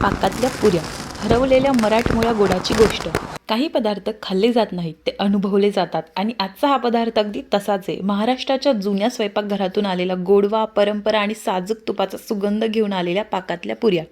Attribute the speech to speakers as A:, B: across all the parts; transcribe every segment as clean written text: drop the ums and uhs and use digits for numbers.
A: पाकातल्या पुऱ्या, हरवलेल्या मराठमोळ्या गोडाची गोष्ट. काही पदार्थ खाल्ले जात नाहीत, ते अनुभवले जातात. आणि आजचा हा पदार्थ अगदी तसाच आहे. महाराष्ट्राच्या जुन्या स्वयंपाकघरातून आलेला गोडवा, परंपरा आणि साजूक तुपाचा सुगंध घेऊन आलेल्या पाकातल्या पुऱ्या.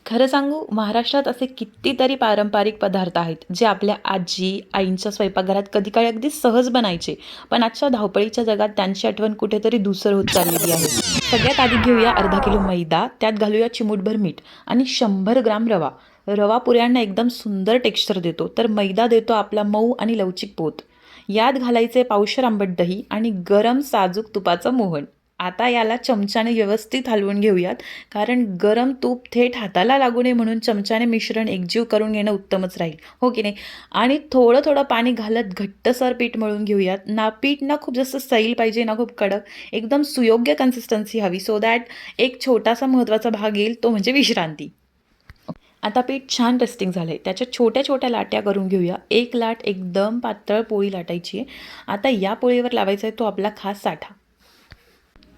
A: खरं सांगू, महाराष्ट्रात असे कितीतरी पारंपरिक पदार्थ आहेत जे आपल्या आजी आईंच्या स्वयंपाकघरात कधी काळी अगदी सहज बनायचे, पण आजच्या धावपळीच्या जगात त्यांची आठवण कुठेतरी धूसर होत चाललेली आहे. सगळ्यात आधी घेऊया अर्धा किलो मैदा, त्यात घालूया चिमूटभर मीठ आणि 100 ग्राम रवा. रवा पुऱ्यांना एकदम सुंदर टेक्स्चर देतो, तर मैदा देतो आपला मऊ आणि लवचिक पोत. यात घालायचे पावशेर आंबट दही आणि गरम साजूक तुपाचं मोहन. आता याला चमच्याने व्यवस्थित हलवून घेऊयात, कारण गरम तूप थेट हाताला लागू नये म्हणून चमच्याने मिश्रण एकजीव करून घेणं उत्तमच राहील, हो की नाही. आणि थोडं थोडं पाणी घालत घट्टसर पीठ मळून घेऊयात. पीठ ना खूप जास्त सैल पाहिजे ना खूप कडक, एकदम सुयोग्य कन्सिस्टन्सी हवी, सो दॅट एक छोटासा महत्त्वाचा भाग येईल, तो म्हणजे विश्रांती. आता पीठ छान रेस्टिंग झालं आहे, त्याच्या छोट्या छोट्या लाट्या करून घेऊया. एक लाट एकदम पातळ पोळी लाटायची आहे. आता या पोळीवर लावायचा आहे तो आपला खास साठा.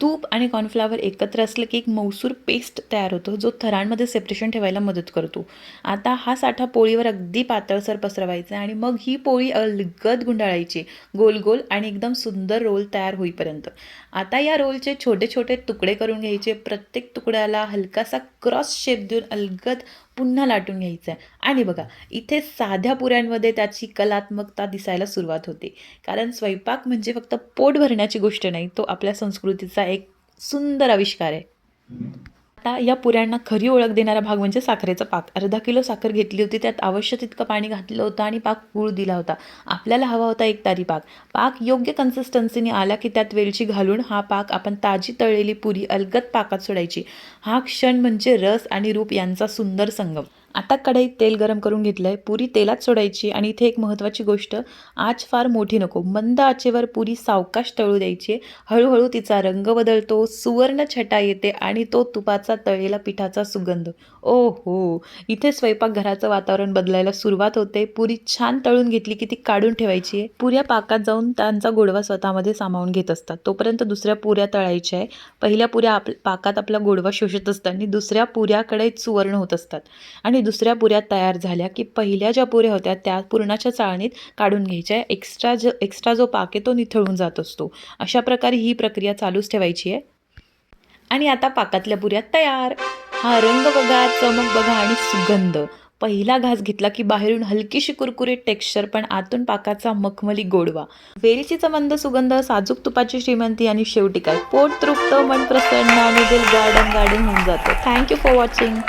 A: तूप आणि कॉर्नफ्लॉवर एकत्र असलं की एक मऊसूर पेस्ट तयार होतो, जो थरांमध्ये सेपरेशन ठेवायला मदत करतो. आता हा साठा पोळीवर अगदी पातळसर पसरवायचा आणि मग ही पोळी अलगद गुंडाळायची, गोल गोल आणि एकदम सुंदर रोल तयार होईपर्यंत. आता या रोलचे छोटे छोटे तुकडे करून घ्यायचे. प्रत्येक तुकड्याला हलकासा क्रॉस शेप देऊन अलगद पुन्हा लाटून घ्यायचं आहे. आणि बघा, इथे साध्या पुऱ्यांमध्ये त्याची कलात्मकता दिसायला सुरुवात होते, कारण स्वयंपाक म्हणजे फक्त पोट भरण्याची गोष्ट नाही, तो आपल्या संस्कृतीचा एक सुंदर आविष्कार आहे. आता या पुऱ्यांना खरी ओळख देणारा भाग म्हणजे साखरेचा पाक. अर्धा किलो साखर घेतली होती, त्यात आवश्यक तितकं पाणी घातलं होतं आणि पाक गूळ दिला होता. आपल्याला हवा होता एक तारी पाक. पाक योग्य कन्सिस्टन्सीने आला की त्यात वेलची घालून हा पाक आपण ताजी तळलेली पुरी अलगद पाकात सोडायची. हा क्षण म्हणजे रस आणि रूप यांचा सुंदर संगम. आता कढईत तेल गरम करून घेतलं आहे, पुरी तेलात सोडायची. आणि इथे एक महत्त्वाची गोष्ट, आच फार मोठी नको, मंद आचेवर पुरी सावकाश तळू द्यायची. हळूहळू तिचा रंग बदलतो, सुवर्ण छटा येते आणि तो तुपाचा तळलेला पिठाचा सुगंध. ओ हो, इथे स्वयंपाकघराचं वातावरण बदलायला सुरुवात होते. पुरी छान तळून घेतली की ती काढून ठेवायची आहे. पुऱ्या पाकात जाऊन त्यांचा गोडवा स्वतःमध्ये सामावून घेत असतात, तोपर्यंत दुसऱ्या पुऱ्या तळायच्या आहे. पहिल्या पुऱ्या पाकात आपला गोडवा शोषत असतात आणि दुसऱ्या पुऱ्याकडे सुवर्ण होत असतात. आणि दुसऱ्या पुऱ्या तयार झाल्या की पहिल्या ज्या पुऱ्या होत्या त्या पुरणाच्या चाळणीत काढून घ्यायच्या. एक्स्ट्रा जो पाक आहे तो निथळून जात असतो. अशा प्रकारे ही प्रक्रिया चालूच ठेवायची आहे. आणि आता पाकातल्या पुऱ्या तयार. हा रंग बघा, चमक बघा आणि सुगंध. पहिला घास घेतला की बाहेरून हलकीशी कुरकुरीत टेक्स्चर, पण आतून पाकाचा मखमली गोडवा, वेलचीचा मंद सुगंध, साजूक तुपाची श्रीमंती आणि शेवटी काय, पोट तृप्त, मन प्रसन्न आणि दिल गार्डन होऊन जातं. Thank you for watching.